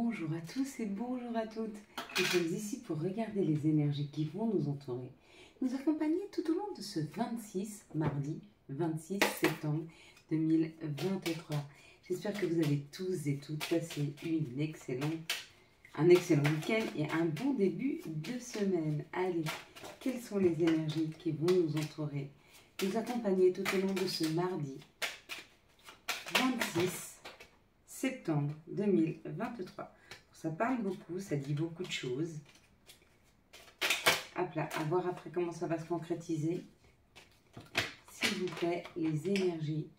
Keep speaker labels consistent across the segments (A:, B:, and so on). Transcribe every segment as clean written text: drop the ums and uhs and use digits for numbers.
A: Bonjour à tous et bonjour à toutes. Nous sommes ici pour regarder les énergies qui vont nous entourer, nous accompagner tout au long de ce mardi 26 septembre 2023. J'espère que vous avez tous et toutes passé un excellent week-end et un bon début de semaine. Allez, quelles sont les énergies qui vont nous entourer, nous accompagner tout au long de ce mardi 26 septembre 2023. Ça parle beaucoup, ça dit beaucoup de choses. Hop là, à voir après comment ça va se concrétiser. S'il vous plaît, les énergies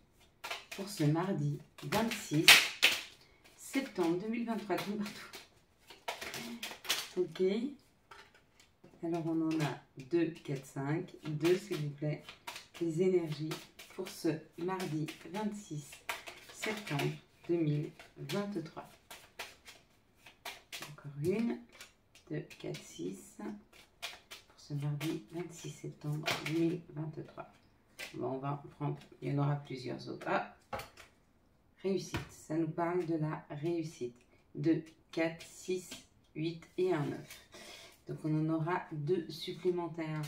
A: pour ce mardi 26 septembre 2023, comme partout. Ok. Alors on en a 2, 4, 5. 2, s'il vous plaît. Les énergies pour ce mardi 26 septembre 2023. Encore une, 2, 4, 6 pour ce mardi 26 septembre 2023. Bon, on va en prendre, il y en aura plusieurs autres. Ah, réussite, ça nous parle de la réussite. 2, 4, 6, 8 et un 9. Donc on en aura 2 supplémentaires.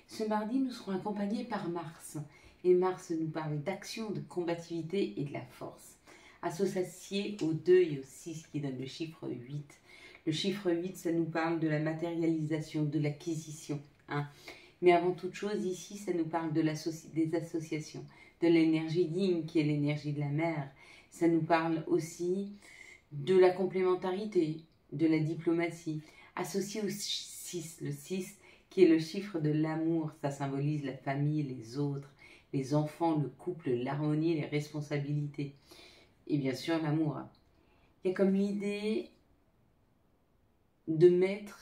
A: Ce mardi, nous serons accompagnés par Mars. Et Mars nous parle d'action, de combativité et de la force. Associé au 2 et au 6 qui donne le chiffre 8. Le chiffre 8, ça nous parle de la matérialisation, de l'acquisition. Hein. Mais avant toute chose, ici, ça nous parle de des associations, de l'énergie yin qui est l'énergie de la mer. Ça nous parle aussi de la complémentarité, de la diplomatie. Associé au 6, le 6 qui est le chiffre de l'amour, ça symbolise la famille, les autres, les enfants, le couple, l'harmonie, les responsabilités. Et bien sûr, l'amour. Il y a comme l'idée de mettre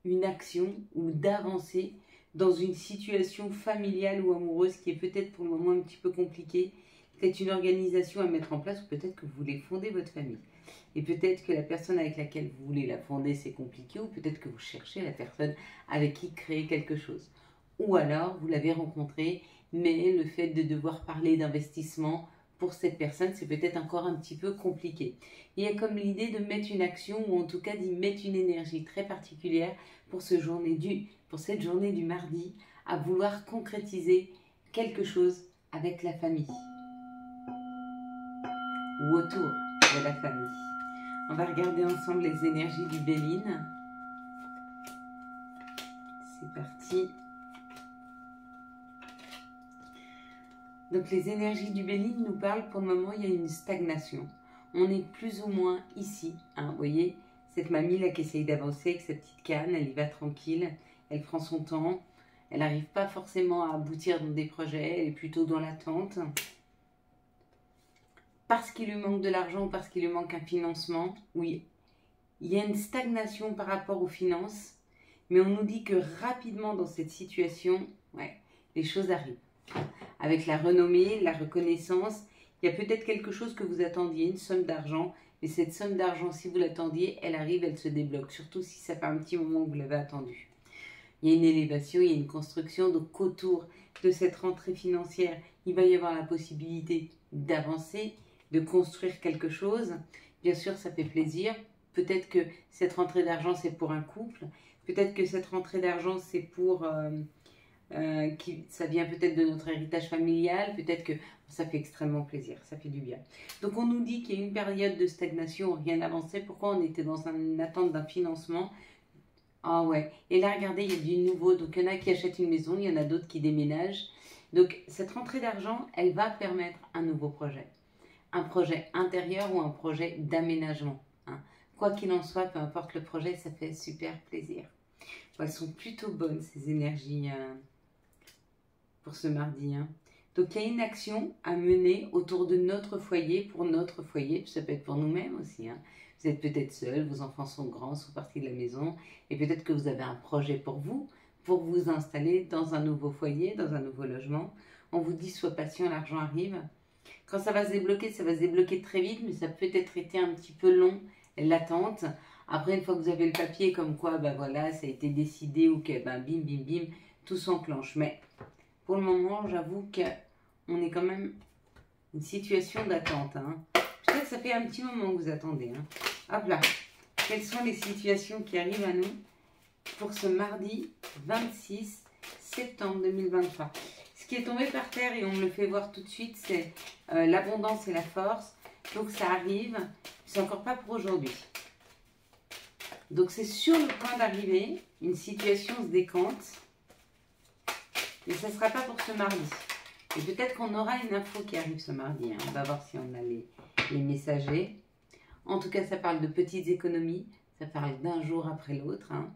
A: une action ou d'avancer dans une situation familiale ou amoureuse qui est peut-être pour le moment un petit peu compliquée. Peut-être une organisation à mettre en place ou peut-être que vous voulez fonder votre famille. Et peut-être que la personne avec laquelle vous voulez la fonder, c'est compliqué, ou peut-être que vous cherchez la personne avec qui créer quelque chose. Ou alors, vous l'avez rencontré, mais le fait de devoir parler d'investissement pour cette personne, c'est peut-être encore un petit peu compliqué. Il y a comme l'idée de mettre une action, ou en tout cas d'y mettre une énergie très particulière pour cette journée du mardi, à vouloir concrétiser quelque chose avec la famille, ou autour de la famille. On va regarder ensemble les énergies du Béline. C'est parti. Donc les énergies du Béline nous parlent, pour le moment, il y a une stagnation. On est plus ou moins ici. Hein, vous voyez, cette mamie là qui essaye d'avancer avec sa petite canne, elle y va tranquille, elle prend son temps, elle n'arrive pas forcément à aboutir dans des projets, elle est plutôt dans l'attente. Parce qu'il lui manque de l'argent ou parce qu'il lui manque un financement, oui, il y a une stagnation par rapport aux finances, mais on nous dit que rapidement dans cette situation, ouais, les choses arrivent. Avec la renommée, la reconnaissance, il y a peut-être quelque chose que vous attendiez, une somme d'argent, mais cette somme d'argent, si vous l'attendiez, elle arrive, elle se débloque, surtout si ça fait un petit moment que vous l'avez attendue. Il y a une élévation, il y a une construction, donc autour de cette rentrée financière, il va y avoir la possibilité d'avancer, de construire quelque chose. Bien sûr, ça fait plaisir. Peut-être que cette rentrée d'argent, c'est pour un couple. Peut-être que cette rentrée d'argent, c'est pour... ça vient peut-être de notre héritage familial. Peut-être que ça fait extrêmement plaisir. Ça fait du bien. Donc, on nous dit qu'il y a une période de stagnation, rien n'avançait. Pourquoi on était dans une attente d'un financement? Ah ouais. Et là, regardez, il y a du nouveau. Donc, il y en a qui achètent une maison. Il y en a d'autres qui déménagent. Donc, cette rentrée d'argent, elle va permettre un nouveau projet. Un projet intérieur ou un projet d'aménagement. Hein. Quoi qu'il en soit, peu importe le projet, ça fait super plaisir. Bon, elles sont plutôt bonnes, ces énergies pour ce mardi. Hein. Donc, il y a une action à mener autour de notre foyer, pour notre foyer. Ça peut être pour nous-mêmes aussi. Hein. Vous êtes peut-être seul, vos enfants sont grands, sont partis de la maison. Et peut-être que vous avez un projet pour vous installer dans un nouveau foyer, dans un nouveau logement. On vous dit, sois patient, l'argent arrive. Quand ça va se débloquer très vite, mais ça peut être été un petit peu long, l'attente. Après, une fois que vous avez le papier, comme quoi, ben voilà, ça a été décidé, ou que, ben bim, bim, bim, tout s'enclenche. Mais pour le moment, j'avoue qu'on est quand même une situation d'attente. Hein. Peut-être que ça fait un petit moment que vous attendez. Hein. Hop là. quelles sont les situations qui arrivent à nous pour ce mardi 26 septembre 2023. Ce qui est tombé par terre, et on me le fait voir tout de suite, c'est l'abondance et la force. Donc ça arrive, c'est encore pas pour aujourd'hui. Donc c'est sur le point d'arriver, une situation se décante, mais ça ne sera pas pour ce mardi. Et peut-être qu'on aura une info qui arrive ce mardi, hein. On va voir si on a les messagers. En tout cas, ça parle de petites économies, ça parle d'un jour après l'autre, hein.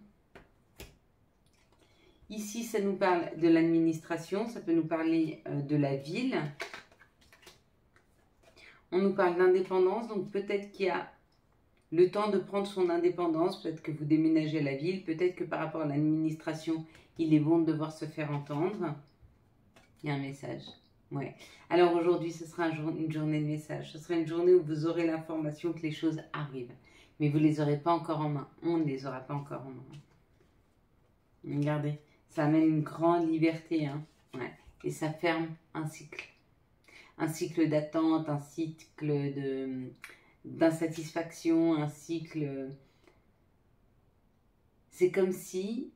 A: Ici, ça nous parle de l'administration, ça peut nous parler de la ville. On nous parle d'indépendance, donc peut-être qu'il y a le temps de prendre son indépendance, peut-être que vous déménagez à la ville, peut-être que par rapport à l'administration, il est bon de devoir se faire entendre. Il y a un message. Ouais. Alors aujourd'hui, ce sera une journée de message. Ce sera une journée où vous aurez l'information que les choses arrivent. Mais vous ne les aurez pas encore en main. On ne les aura pas encore en main. Regardez. Ça amène une grande liberté, hein. Ouais. Et ça ferme un cycle. Un cycle d'attente, un cycle d'insatisfaction, un cycle... C'est comme si,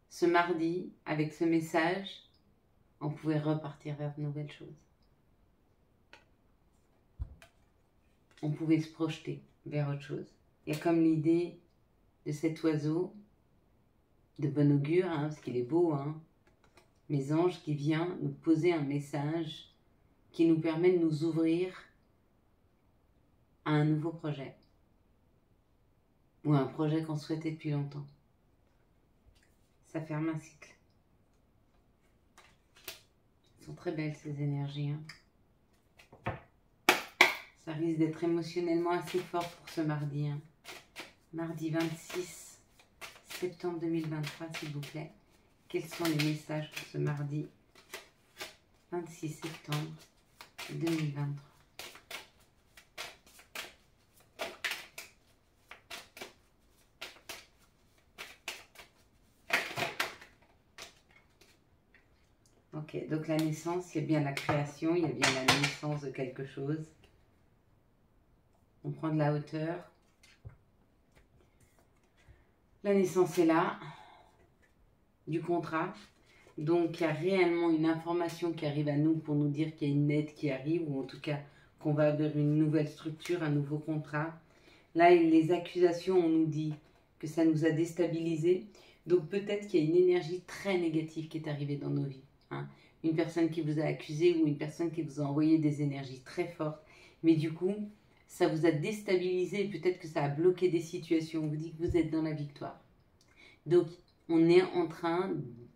A: ce mardi, avec ce message, on pouvait repartir vers de nouvelles choses. On pouvait se projeter vers autre chose. Il y a comme l'idée de cet oiseau, de bon augure, hein, parce qu'il est beau, hein, mes anges, qui vient nous poser un message qui nous permet de nous ouvrir à un nouveau projet. Ou un projet qu'on souhaitait depuis longtemps. Ça ferme un cycle. Elles sont très belles ces énergies, hein. Ça risque d'être émotionnellement assez fort pour ce mardi, hein. Mardi 26 septembre 2023, s'il vous plaît. Quels sont les messages pour ce mardi 26 septembre 2023? Ok, donc la naissance, il y a bien la création, il y a bien la naissance de quelque chose. On prend de la hauteur. La naissance est là, du contrat. Donc, il y a réellement une information qui arrive à nous pour nous dire qu'il y a une aide qui arrive, ou en tout cas qu'on va vers une nouvelle structure, un nouveau contrat. Là, les accusations, on nous dit que ça nous a déstabilisés. Donc, peut-être qu'il y a une énergie très négative qui est arrivée dans nos vies, hein. Une personne qui vous a accusé ou une personne qui vous a envoyé des énergies très fortes. Mais du coup, ça vous a déstabilisé et peut-être que ça a bloqué des situations. On vous dit que vous êtes dans la victoire. Donc, on est en train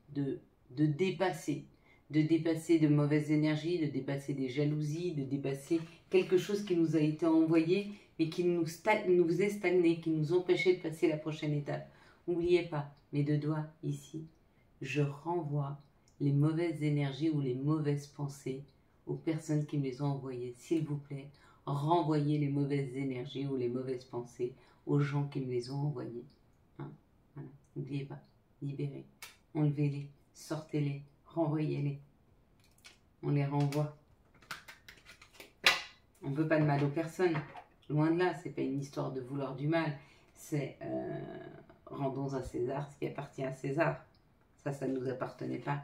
A: de dépasser de mauvaises énergies, de dépasser des jalousies, de dépasser quelque chose qui nous a été envoyé, mais qui nous faisait stagner, qui nous empêchait de passer la prochaine étape. N'oubliez pas, mes deux doigts ici, je renvoie les mauvaises énergies ou les mauvaises pensées aux personnes qui me les ont envoyées. S'il vous plaît, renvoyez les mauvaises énergies ou les mauvaises pensées aux gens qui me les ont envoyées. Hein? Voilà. N'oubliez pas, libérez, enlevez-les, sortez-les, renvoyez-les. On les renvoie. On ne veut pas de mal aux personnes. Loin de là, c'est pas une histoire de vouloir du mal. C'est rendons à César ce qui appartient à César. Ça ne nous appartenait pas.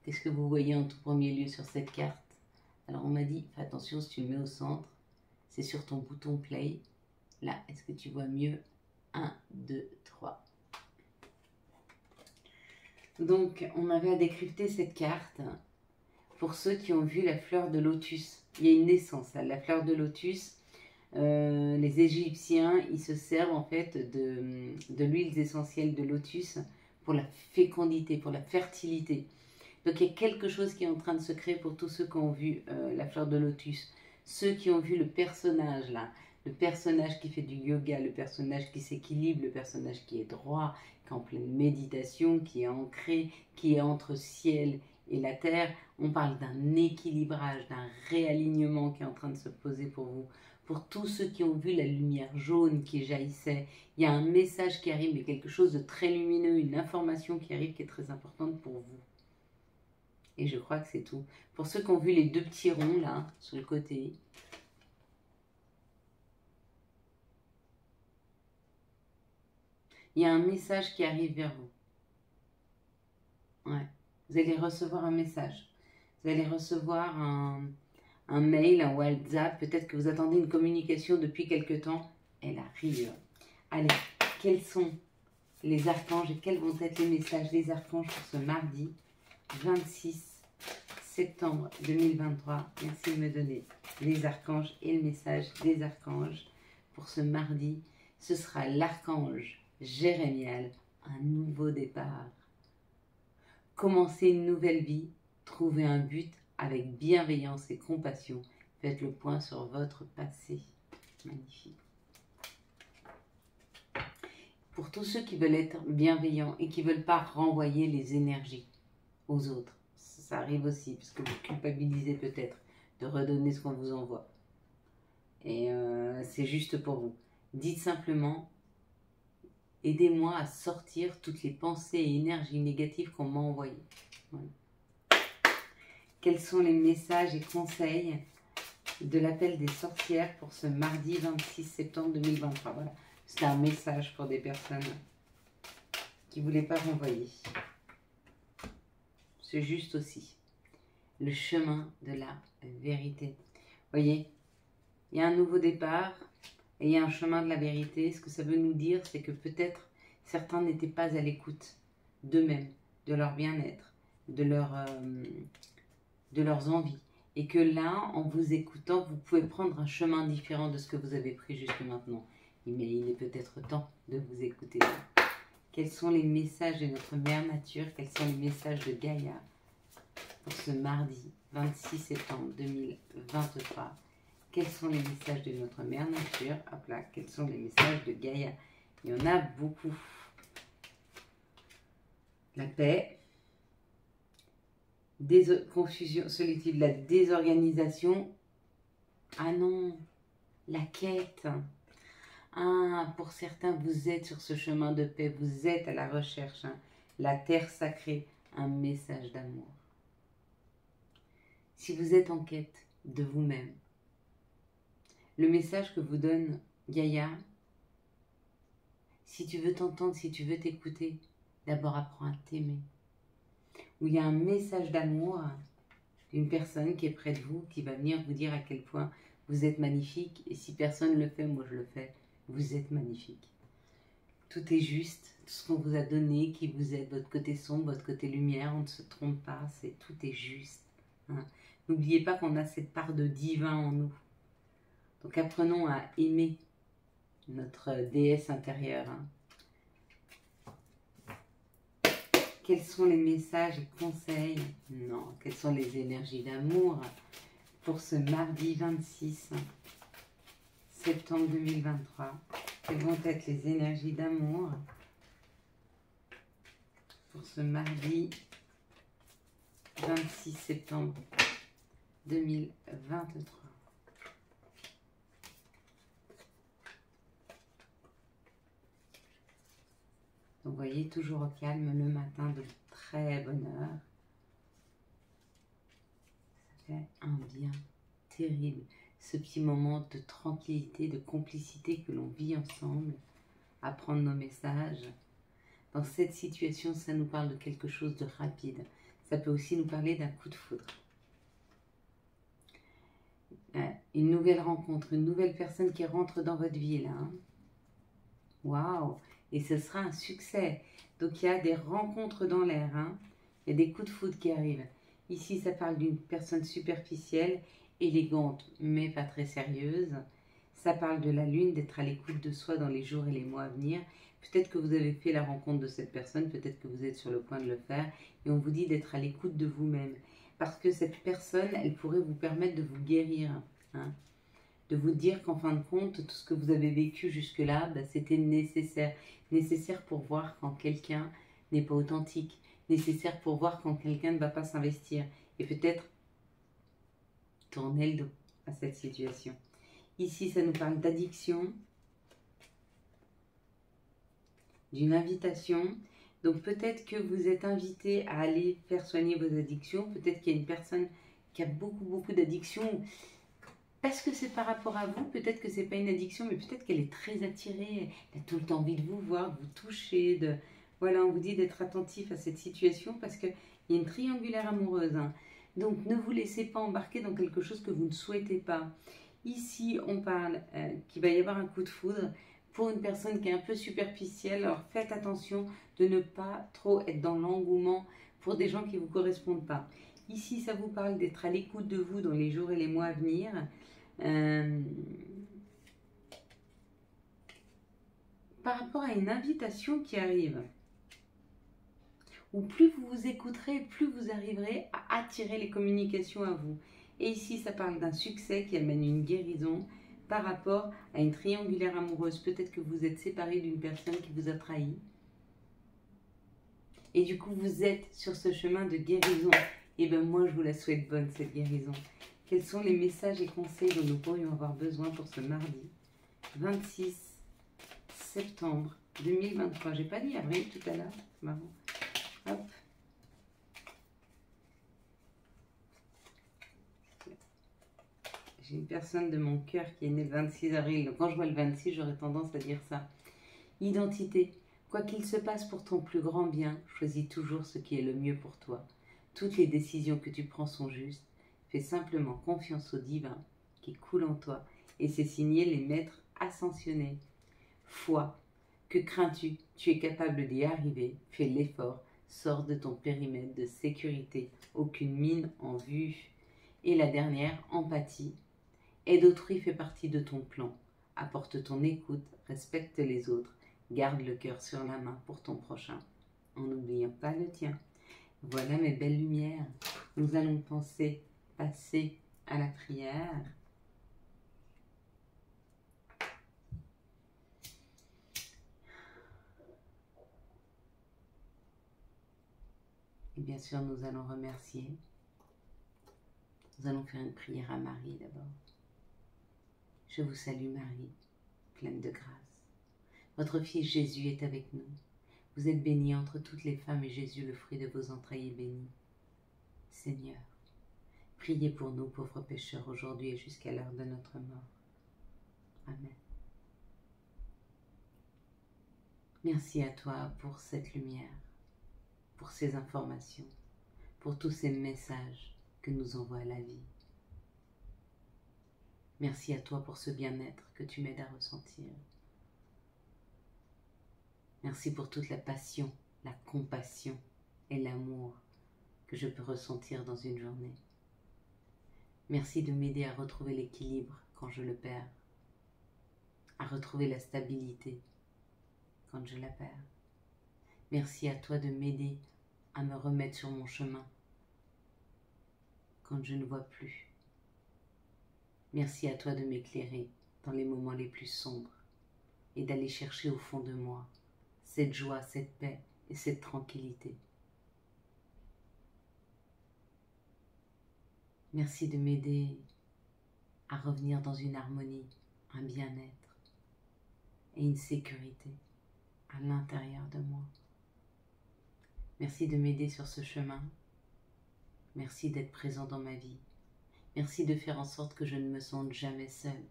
A: Qu'est-ce que vous voyez en tout premier lieu sur cette carte? Alors on m'a dit, fais attention si tu le mets au centre. C'est sur ton bouton play. Là, est-ce que tu vois mieux? 1, 2, 3. Donc, on avait à décrypter cette carte pour ceux qui ont vu la fleur de lotus. Il y a une naissance, là, la fleur de lotus. Les Égyptiens, ils se servent en fait de l'huile essentielle de lotus pour la fécondité, pour la fertilité. Donc, il y a quelque chose qui est en train de se créer pour tous ceux qui ont vu la fleur de lotus. Ceux qui ont vu le personnage là, le personnage qui fait du yoga, le personnage qui s'équilibre, le personnage qui est droit, qui est en pleine méditation, qui est ancré, qui est entre ciel et la terre. On parle d'un équilibrage, d'un réalignement qui est en train de se poser pour vous. Pour tous ceux qui ont vu la lumière jaune qui jaillissait, il y a un message qui arrive, mais quelque chose de très lumineux, une information qui arrive qui est très importante pour vous. Et je crois que c'est tout. Pour ceux qui ont vu les deux petits ronds là, sur le côté, Il y a un message qui arrive vers vous. Ouais. Vous allez recevoir un message. Vous allez recevoir un mail, un WhatsApp. Peut-être que vous attendez une communication depuis quelque temps. Elle arrive. Allez, quels sont les archanges et quels vont être les messages des archanges pour ce mardi 26 septembre 2023. Merci de me donner les archanges et le message des archanges pour ce mardi. Ce sera l'archange Jérémiel, un nouveau départ. Commencez une nouvelle vie, trouvez un but avec bienveillance et compassion. Faites le point sur votre passé. Magnifique. Pour tous ceux qui veulent être bienveillants et qui ne veulent pas renvoyer les énergies aux autres, ça arrive aussi, parce que vous culpabilisez peut-être de redonner ce qu'on vous envoie. Et c'est juste pour vous. Dites simplement, aidez-moi à sortir toutes les pensées et énergies négatives qu'on m'a envoyées. Voilà. Quels sont les messages et conseils de l'appel des sorcières pour ce mardi 26 septembre 2023 ? Voilà. C'est un message pour des personnes qui ne voulaient pas renvoyer. C'est juste aussi le chemin de la vérité. Vous voyez, il y a un nouveau départ et il y a un chemin de la vérité. Ce que ça veut nous dire, c'est que peut-être certains n'étaient pas à l'écoute d'eux-mêmes, de leur bien-être, de leurs envies. Et que là, en vous écoutant, vous pouvez prendre un chemin différent de ce que vous avez pris jusque maintenant. Mais il est peut-être temps de vous écouter. Quels sont les messages de notre mère nature? Quels sont les messages de Gaïa pour ce mardi 26 septembre 2023? Quels sont les messages de notre mère nature? Hop là, quels sont les messages de Gaïa? Il y en a beaucoup. La paix, confusion, solitude, la désorganisation. Ah non, la quête. Ah, pour certains, vous êtes sur ce chemin de paix, vous êtes à la recherche. Hein. La terre sacrée, un message d'amour. Si vous êtes en quête de vous-même, le message que vous donne Gaïa, si tu veux t'entendre, si tu veux t'écouter, d'abord apprends à t'aimer. Où il y a un message d'amour d'une personne qui est près de vous, qui va venir vous dire à quel point vous êtes magnifique. Et si personne ne le fait, moi je le fais. Vous êtes magnifique. Tout est juste, tout ce qu'on vous a donné, qui vous êtes, votre côté sombre, votre côté lumière, on ne se trompe pas, tout est juste. Hein. N'oubliez pas qu'on a cette part de divin en nous. Donc apprenons à aimer notre déesse intérieure. Hein. Quels sont les messages et conseils? Non, quelles sont les énergies d'amour pour ce mardi 26 septembre 2023? Quelles vont être les énergies d'amour pour ce mardi 26 septembre 2023? Donc, vous voyez, toujours au calme le matin, de très bonne heure. Ça fait un bien terrible. Ce petit moment de tranquillité, de complicité que l'on vit ensemble, à prendre nos messages. Dans cette situation, ça nous parle de quelque chose de rapide. Ça peut aussi nous parler d'un coup de foudre. Une nouvelle rencontre, une nouvelle personne qui rentre dans votre vie là. Waouh! Et ce sera un succès. Donc il y a des rencontres dans l'air. Hein. Il y a des coups de foudre qui arrivent. Ici, ça parle d'une personne superficielle, élégante, mais pas très sérieuse. Ça parle de la lune, d'être à l'écoute de soi dans les jours et les mois à venir. Peut-être que vous avez fait la rencontre de cette personne, peut-être que vous êtes sur le point de le faire. Et on vous dit d'être à l'écoute de vous-même. Parce que cette personne, elle pourrait vous permettre de vous guérir. Hein. De vous dire qu'en fin de compte, tout ce que vous avez vécu jusque-là, bah, c'était nécessaire. Nécessaire pour voir quand quelqu'un n'est pas authentique. Nécessaire pour voir quand quelqu'un ne va pas s'investir. Et peut-être tourner le dos à cette situation. Ici, ça nous parle d'addiction, d'une invitation. Donc peut-être que vous êtes invité à aller faire soigner vos addictions. Peut-être qu'il y a une personne qui a beaucoup d'addictions. Parce que c'est par rapport à vous, peut-être que c'est pas une addiction, mais peut-être qu'elle est très attirée, elle a tout le temps envie de vous voir, de vous toucher, voilà, on vous dit d'être attentif à cette situation parce qu'il y a une triangulaire amoureuse. Hein. Donc ne vous laissez pas embarquer dans quelque chose que vous ne souhaitez pas. Ici, on parle qu'il va y avoir un coup de foudre pour une personne qui est un peu superficielle. Alors faites attention de ne pas trop être dans l'engouement pour des gens qui ne vous correspondent pas. Ici, ça vous parle d'être à l'écoute de vous dans les jours et les mois à venir. Par rapport à une invitation qui arrive, où plus vous vous écouterez, plus vous arriverez à attirer les communications à vous. Et ici, ça parle d'un succès qui amène une guérison par rapport à une triangulaire amoureuse. Peut-être que vous êtes séparé d'une personne qui vous a trahi. Et du coup, vous êtes sur ce chemin de guérison. Et bien moi, je vous la souhaite bonne, cette guérison. Quels sont les messages et conseils dont nous pourrions avoir besoin pour ce mardi 26 septembre 2023. J'ai pas dit avril tout à l'heure, c'est marrant. Hop. J'ai une personne de mon cœur qui est née le 26 avril. Donc quand je vois le 26, j'aurais tendance à dire ça. Identité. Quoi qu'il se passe pour ton plus grand bien, choisis toujours ce qui est le mieux pour toi. Toutes les décisions que tu prends sont justes. Fais simplement confiance au divin qui coule en toi et c'est signé les maîtres ascensionnés. Foi. Que crains-tu? Tu es capable d'y arriver. Fais l'effort. Sors de ton périmètre de sécurité. Aucune mine en vue. Et la dernière, empathie. Aide autrui fait partie de ton plan. Apporte ton écoute. Respecte les autres. Garde le cœur sur la main pour ton prochain, en n'oubliant pas le tien. Voilà mes belles lumières. Nous allons passer à la prière. Et bien sûr, nous allons remercier. Nous allons faire une prière à Marie d'abord. Je vous salue Marie, pleine de grâce. Votre Fils Jésus est avec nous. Vous êtes bénie entre toutes les femmes et Jésus, le fruit de vos entrailles, est béni. Seigneur, priez pour nous pauvres pécheurs aujourd'hui et jusqu'à l'heure de notre mort. Amen. Merci à toi pour cette lumière, pour ces informations, pour tous ces messages que nous envoie la vie. Merci à toi pour ce bien-être que tu m'aides à ressentir. Merci pour toute la passion, la compassion et l'amour que je peux ressentir dans une journée. Merci de m'aider à retrouver l'équilibre quand je le perds, à retrouver la stabilité quand je la perds. Merci à toi de m'aider à me remettre sur mon chemin quand je ne vois plus. Merci à toi de m'éclairer dans les moments les plus sombres et d'aller chercher au fond de moi cette joie, cette paix et cette tranquillité. Merci de m'aider à revenir dans une harmonie, un bien-être et une sécurité à l'intérieur de moi. Merci de m'aider sur ce chemin. Merci d'être présent dans ma vie. Merci de faire en sorte que je ne me sente jamais seule,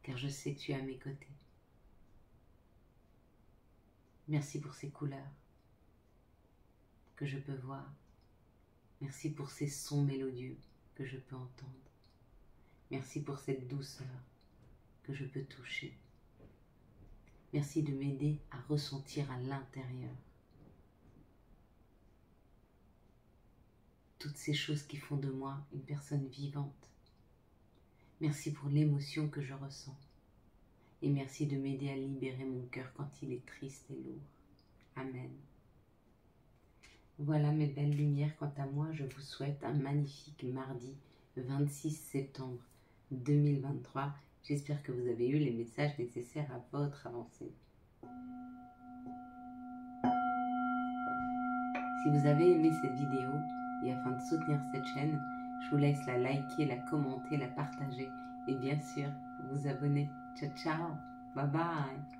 A: car je sais que tu es à mes côtés. Merci pour ces couleurs que je peux voir. Merci pour ces sons mélodieux que je peux entendre. Merci pour cette douceur que je peux toucher. Merci de m'aider à ressentir à l'intérieur toutes ces choses qui font de moi une personne vivante. Merci pour l'émotion que je ressens. Et merci de m'aider à libérer mon cœur quand il est triste et lourd. Amen. Voilà mes belles lumières. Quant à moi, je vous souhaite un magnifique mardi 26 septembre 2023. J'espère que vous avez eu les messages nécessaires à votre avancée. Si vous avez aimé cette vidéo et afin de soutenir cette chaîne, je vous laisse la liker, la commenter, la partager et bien sûr vous abonner. Ciao ciao, bye bye.